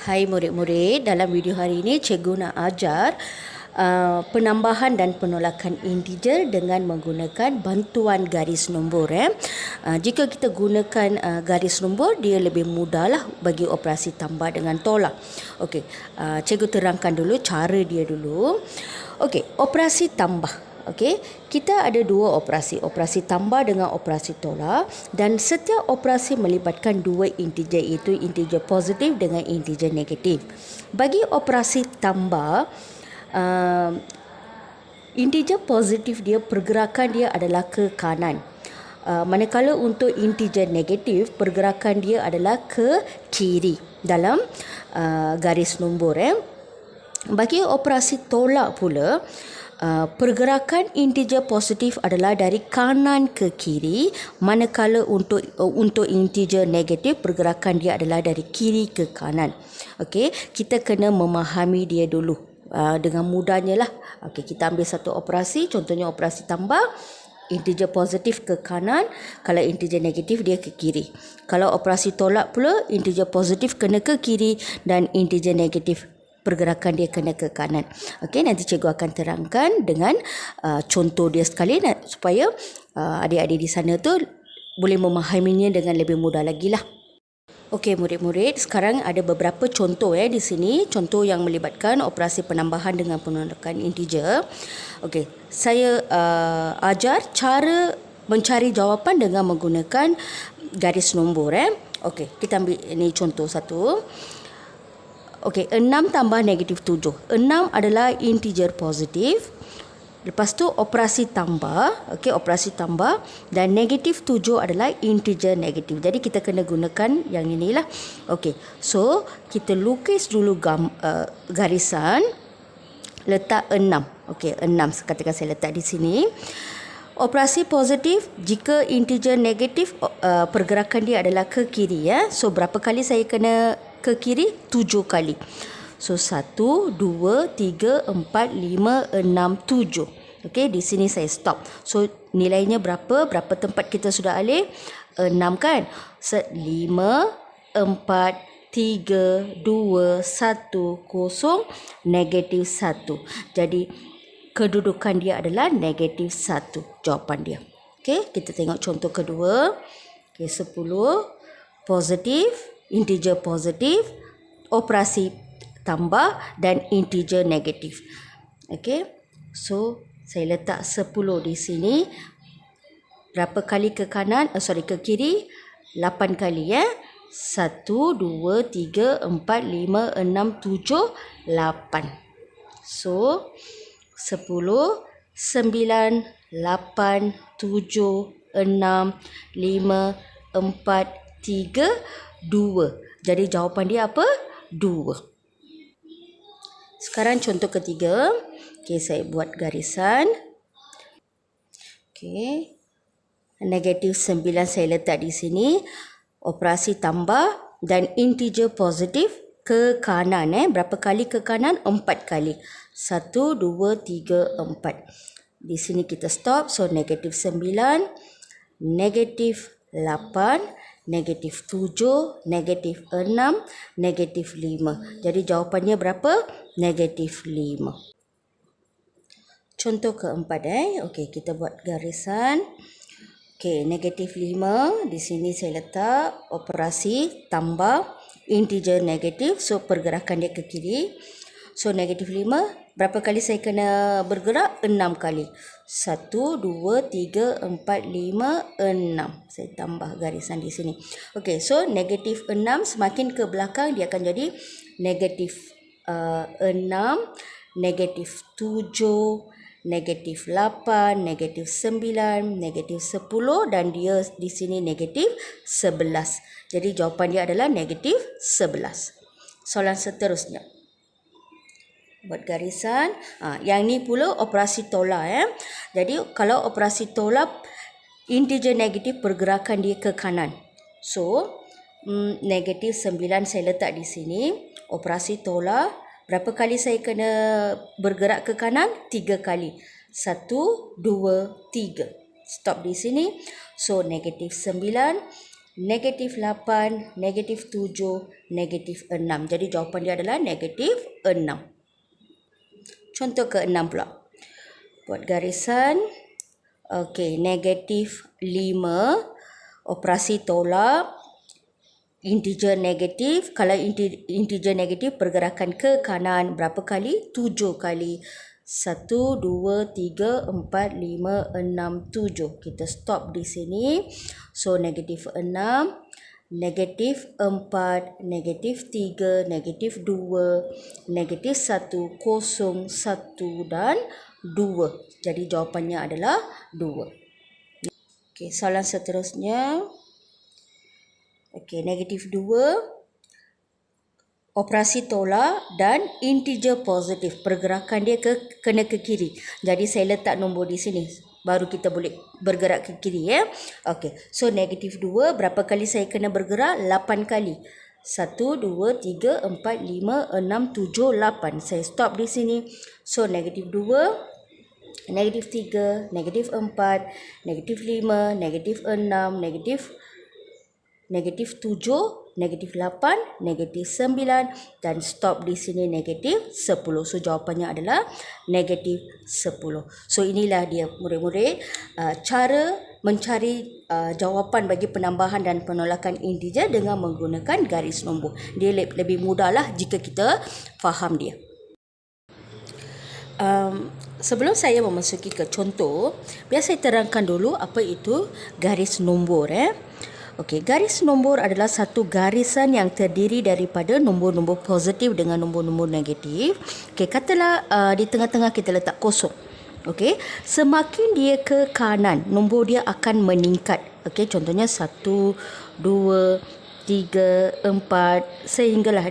Hai murid-murid, dalam video hari ini cikgu nak ajar penambahan dan penolakan integer dengan menggunakan bantuan garis nombor. Jika kita gunakan garis nombor, dia lebih mudahlah bagi operasi tambah dengan tolak. Okey, cikgu terangkan dulu cara dia dulu. Okey, operasi tambah. Okey, kita ada dua operasi tambah dengan operasi tolak, dan setiap operasi melibatkan dua integer, iaitu integer positif dengan integer negatif. Bagi operasi tambah, integer positif dia, pergerakan dia adalah ke kanan. Manakala untuk integer negatif, pergerakan dia adalah ke kiri dalam garis nombor. Bagi operasi tolak pula, pergerakan integer positif adalah dari kanan ke kiri, manakala untuk integer negatif, pergerakan dia adalah dari kiri ke kanan. Okey, kita kena memahami dia dulu dengan mudahnya lah. Okey, kita ambil satu operasi, contohnya operasi tambah. Integer positif ke kanan, kalau integer negatif dia ke kiri. Kalau operasi tolak pula, integer positif kena ke kiri dan integer negatif pergerakan dia kena ke kanan. Okey, nanti cikgu akan terangkan dengan contoh dia sekali supaya adik-adik di sana tu boleh memahaminya dengan lebih mudah lagi lah. Okey murid-murid, sekarang ada beberapa contoh di sini, contoh yang melibatkan operasi penambahan dengan penolakan integer. Okey, saya ajar cara mencari jawapan dengan menggunakan garis nombor. Okey, kita ambil ini contoh satu. Okey, 6 tambah negatif 7. 6 adalah integer positif. Lepas tu operasi tambah, okey, operasi tambah, dan negatif 7 adalah integer negatif. Jadi kita kena gunakan yang inilah. Okey, so kita lukis dulu garisan, letak 6. Okey, 6 katakan saya letak di sini. Operasi positif, jika integer negatif, pergerakan dia adalah ke kiri. So berapa kali saya kena ke kiri? 7 kali. So 1, 2, 3, 4, 5, 6, 7. Okey, di sini saya stop. So nilainya berapa? Berapa tempat kita sudah alih? 6 kan? 5, 4, 3, 2, 1, 0, negatif 1. Jadi kedudukan dia adalah negatif 1. Jawapan dia. Okey, kita tengok contoh kedua. Okey, 10 positif, integer positif, operasi tambah dan integer negatif. Okey, so saya letak 10 di sini. Berapa kali ke kanan? Ke kiri? 8 kali 1, 2, 3, 4, 5, 6, 7, 8. So 10, 9, 8, 7, 6, 5, 4, 3, 2. Jadi jawapan dia apa? 2. Sekarang contoh ketiga. Okey, saya buat garisan. Okey. Negatif 9 saya letak di sini. Operasi tambah dan integer positif ke kanan. Berapa kali ke kanan? 4 kali. 1, 2, 3, 4. Di sini kita stop. So negatif 9, negatif 8, negatif 7, negatif 6, negatif 5. Jadi jawapannya berapa? Negatif 5. Contoh keempat. Okey, kita buat garisan. Okey, negatif 5. Di sini saya letak operasi tambah integer negatif. So pergerakan dia ke kiri. So negatif 5. Berapa kali saya kena bergerak? 6 kali. 1, 2, 3, 4, 5, 6. Saya tambah garisan di sini. Okey, so negatif 6 semakin ke belakang dia akan jadi negatif 6, negatif 7, negatif 8, negatif 9, negatif 10, dan dia di sini negatif 11. Jadi jawapan dia adalah negatif 11. Soalan seterusnya. Buat garisan. Yang ni pula operasi tolak. Jadi kalau operasi tolak, integer negatif pergerakan dia ke kanan. So negatif 9 saya letak di sini. Operasi tolak, berapa kali saya kena bergerak ke kanan? 3 kali. 1, 2, 3. Stop di sini. So negatif 9, negatif 8, negatif 7, negatif 6. Jadi jawapan dia adalah negatif 6. Contoh ke-6 pula. Buat garisan. Okey, negatif 5. Operasi tolak. Integer negatif. Kalau integer negatif pergerakan ke kanan berapa kali? 7 kali. 1, 2, 3, 4, 5, 6, 7. Kita stop di sini. So, negatif 6, negatif 4, negatif 3, negatif 2, negatif 1, kosong, 1 dan 2. Jadi, jawapannya adalah 2. Okey, soalan seterusnya. Okey, negatif 2. Operasi tolak dan integer positif. Pergerakan dia kena ke kiri. Jadi saya letak nombor di sini. Baru kita boleh bergerak ke kiri ya. Okey. So negatif 2 berapa kali saya kena bergerak? 8 kali. 1, 2, 3, 4, 5, 6, 7, 8. Saya stop di sini. So negatif 2, negatif 3, negatif 4, negatif 5, negatif 6, negatif 7, negatif 8, negatif 9 dan stop di sini negatif 10. So jawapannya adalah negatif 10. So inilah dia murid-murid cara mencari jawapan bagi penambahan dan penolakan integer dengan menggunakan garis nombor. Dia lebih mudahlah jika kita faham dia. Sebelum saya memasuki ke contoh, biar saya terangkan dulu apa itu garis nombor. Okey, garis nombor adalah satu garisan yang terdiri daripada nombor-nombor positif dengan nombor-nombor negatif. Okey, katalah di tengah-tengah kita letak kosong. Okey, semakin dia ke kanan, nombor dia akan meningkat. Okey, contohnya 1, 2, 3, 4 sehinggalah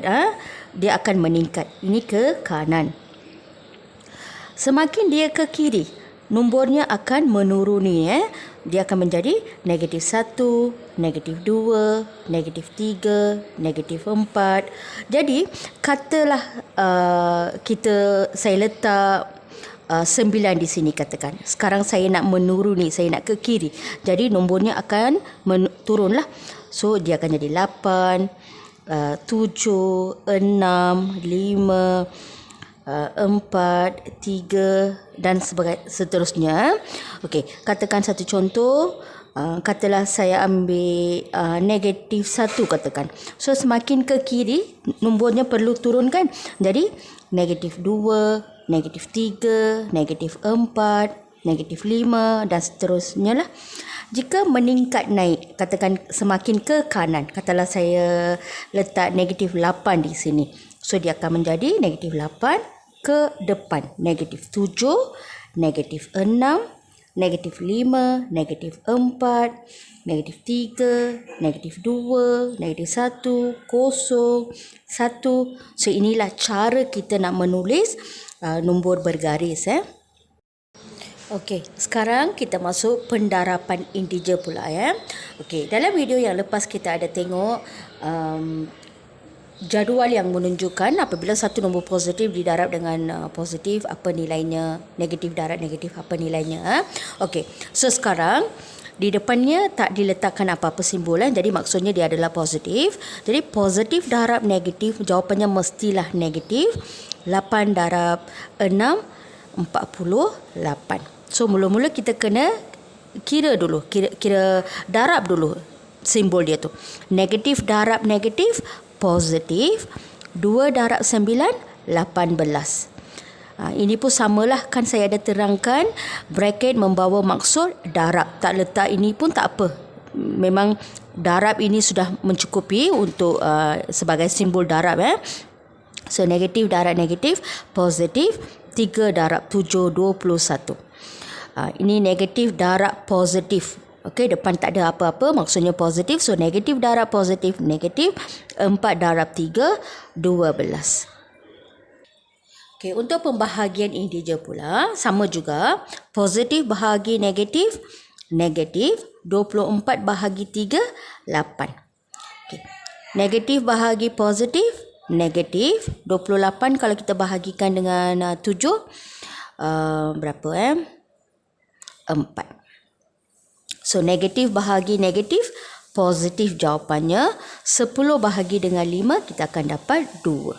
dia akan meningkat. Ini ke kanan. Semakin dia ke kiri, nombornya akan menuruni. Dia akan menjadi negatif 1, negatif 2, negatif 3, negatif 4. Jadi, katalah saya letak 9 di sini katakan. Sekarang saya nak menuruni, saya nak ke kiri. Jadi, nombornya akan turunlah. So, dia akan jadi 8, 7, 6, 5, 4, 3 dan seterusnya. Okey, katakan satu contoh. Katalah saya ambil negatif 1 katakan. So semakin ke kiri nombornya perlu turunkan. Jadi negatif 2, negatif 3, negatif 4, negatif 5 dan seterusnya lah. Jika meningkat naik, katakan semakin ke kanan. Katalah saya letak negatif 8 di sini. So dia akan menjadi negatif 8 ke depan, negatif 7, negatif 6, negatif 5, negatif 4, negatif 3, negatif 2, negatif 1, kosong, 1. So inilah cara kita nak menulis nombor bergaris. Okey, sekarang kita masuk pendarapan integer pula Okey, dalam video yang lepas kita ada tengok jadual yang menunjukkan apabila satu nombor positif didarab dengan positif apa nilainya, negatif darab negatif apa nilainya. Okey, so sekarang di depannya tak diletakkan apa-apa simbol jadi maksudnya dia adalah positif. Jadi positif darab negatif, jawapannya mestilah negatif. 8 darab 6, 48. So mula-mula kita kena kira dulu, kira darab dulu simbol dia tu. Negatif darab negatif, positif. 2 darab 9, 18. Ini pun samalah, kan saya ada terangkan bracket membawa maksud darab. Tak letak ini pun tak apa. Memang darab ini sudah mencukupi untuk sebagai simbol darab. So negatif darab negatif, positif. 3 darab 7, 21. Ini negatif darab positif. Okey, depan tak ada apa-apa, maksudnya positif. So negatif darab positif, negatif. 4 darab 3, 12. Okey, untuk pembahagian integer pula sama juga. Positif bahagi negatif, negatif. 24 bahagi 3, 8. Okey. Negatif bahagi positif, negatif. 28 kalau kita bahagikan dengan 7, berapa 4. So negatif bahagi negatif, positif jawapannya. 10 bahagi dengan 5 kita akan dapat 2.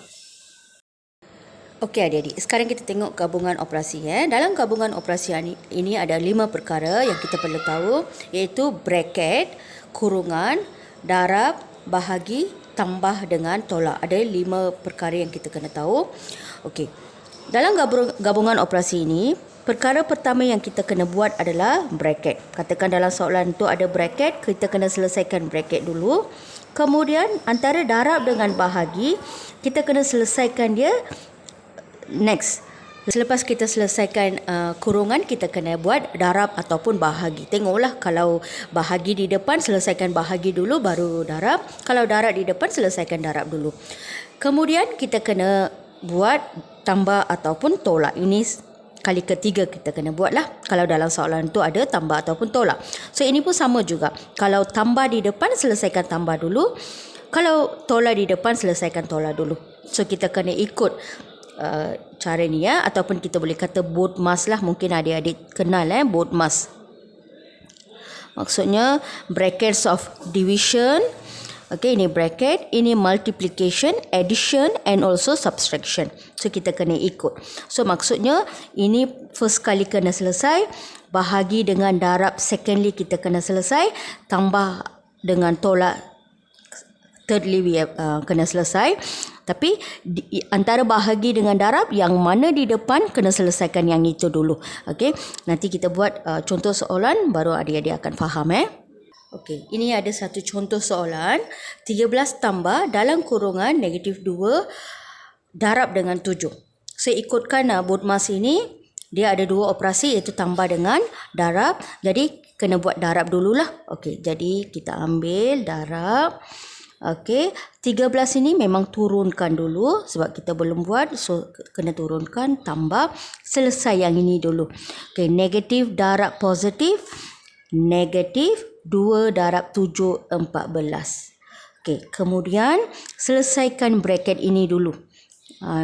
Okey adik-adik, sekarang kita tengok gabungan operasi. Dalam gabungan operasi ini ada 5 perkara yang kita perlu tahu, iaitu bracket, kurungan, darab, bahagi, tambah dengan tolak. Ada 5 perkara yang kita kena tahu. Okey. Dalam gabungan operasi ini, perkara pertama yang kita kena buat adalah bracket. Katakan dalam soalan tu ada bracket, kita kena selesaikan bracket dulu. Kemudian antara darab dengan bahagi, kita kena selesaikan dia next. Selepas kita selesaikan kurungan, kita kena buat darab ataupun bahagi. Tengoklah, kalau bahagi di depan, selesaikan bahagi dulu baru darab. Kalau darab di depan, selesaikan darab dulu. Kemudian kita kena buat tambah ataupun tolak. Ini kali ketiga kita kena buat lah. Kalau dalam soalan tu ada tambah ataupun tolak. So ini pun sama juga. Kalau tambah di depan, selesaikan tambah dulu. Kalau tolak di depan, selesaikan tolak dulu. So kita kena ikut cara ni ya, ataupun kita boleh kata BODMAS lah. Mungkin adik-adik kenal BODMAS. Maksudnya brackets of division. Okay, ini bracket, ini multiplication, addition and also subtraction. So kita kena ikut. So maksudnya ini first kali kena selesai, bahagi dengan darab secondly kita kena selesai, tambah dengan tolak thirdly kena selesai. Tapi antara bahagi dengan darab, yang mana di depan kena selesaikan yang itu dulu. Okey, nanti kita buat contoh soalan baru adik-adik akan faham Okey, ini ada satu contoh soalan. 13 tambah dalam kurungan negatif 2 darab dengan 7. Saya ikutkan BODMAS ini, dia ada 2 operasi, iaitu tambah dengan darab. Jadi kena buat darab dululah. Okey, jadi kita ambil darab. Okey, 13 ini memang turunkan dulu sebab kita belum buat, so kena turunkan, tambah, selesai yang ini dulu. Okey, negatif darab positif, negatif 2 darab 7, 14. Okey, kemudian selesaikan bracket ini dulu.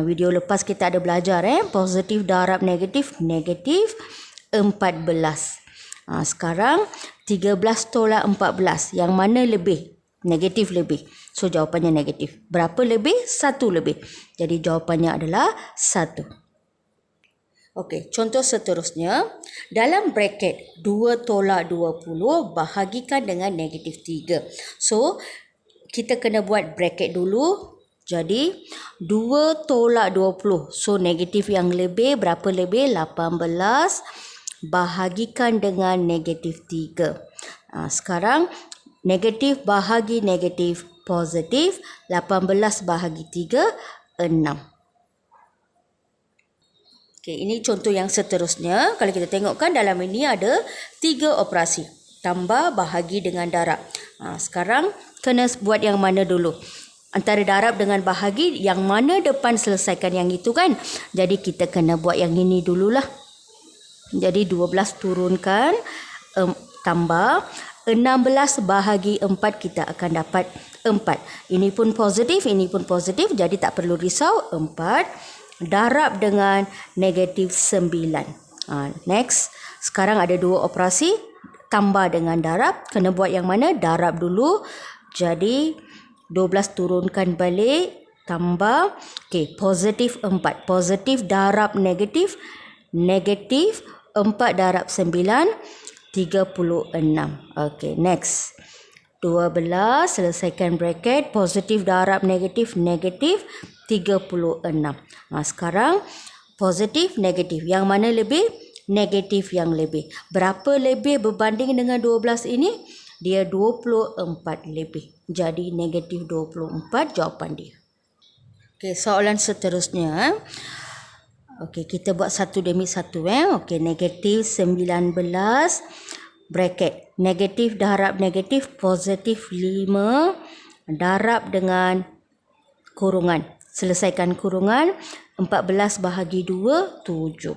Video lepas kita ada belajar positif darab negatif, negatif 14. Sekarang 13 tolak 14, yang mana lebih? Negatif lebih. So jawapannya negatif. Berapa lebih? 1 lebih. Jadi jawapannya adalah 1. Okey, contoh seterusnya. Dalam bracket 2 tolak 20 bahagikan dengan negatif 3. So kita kena buat bracket dulu. Jadi 2 tolak 20. So negatif yang lebih, berapa lebih? 18 bahagikan dengan negatif 3. Sekarang negatif bahagi negatif positif, 18 bahagi 3, 6. Okey, ini contoh yang seterusnya. Kalau kita tengokkan dalam ini ada 3 operasi. Tambah, bahagi dengan darab. Sekarang kena buat yang mana dulu? Antara darab dengan bahagi, yang mana depan selesaikan yang itu kan? Jadi kita kena buat yang ini dululah. Jadi 12 turunkan, tambah. 16 bahagi 4 kita akan dapat 4. Ini pun positif, ini pun positif. Jadi tak perlu risau. 4 darab dengan negatif 9. Next. Sekarang ada 2 operasi. Tambah dengan darab. Kena buat yang mana? Darab dulu. Jadi 12 turunkan balik. Tambah. Okey, positif 4. Positif darab negatif. Negatif 4 darab 9. 36. Okey, next. 12, selesaikan bracket. Positif darab negatif, negatif 36. Sekarang positif, negatif. Yang mana lebih? Negatif yang lebih. Berapa lebih berbanding dengan 12 ini? Dia 24 lebih. Jadi negatif 24 jawapan dia. Okey, soalan seterusnya. Okey, kita buat satu demi satu. Okey, negatif 19 bracket. Negatif darab negatif, positif 5 darab dengan kurungan. Selesaikan kurungan. 14 bahagi 2, 7.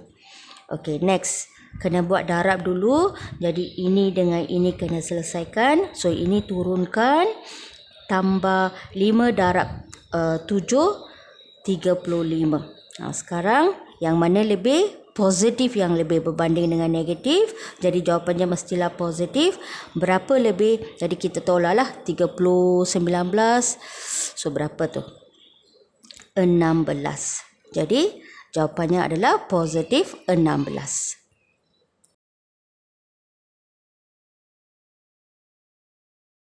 Okey, next. Kena buat darab dulu. Jadi ini dengan ini kena selesaikan. So ini turunkan. Tambah 5 darab 7, 35. Sekarang yang mana lebih? positif yang lebih berbanding dengan negatif. Jadi jawapannya mestilah positif. Berapa lebih? Jadi kita tolak lah 30, 19. So berapa tu? 16. Jadi jawapannya adalah positif 16.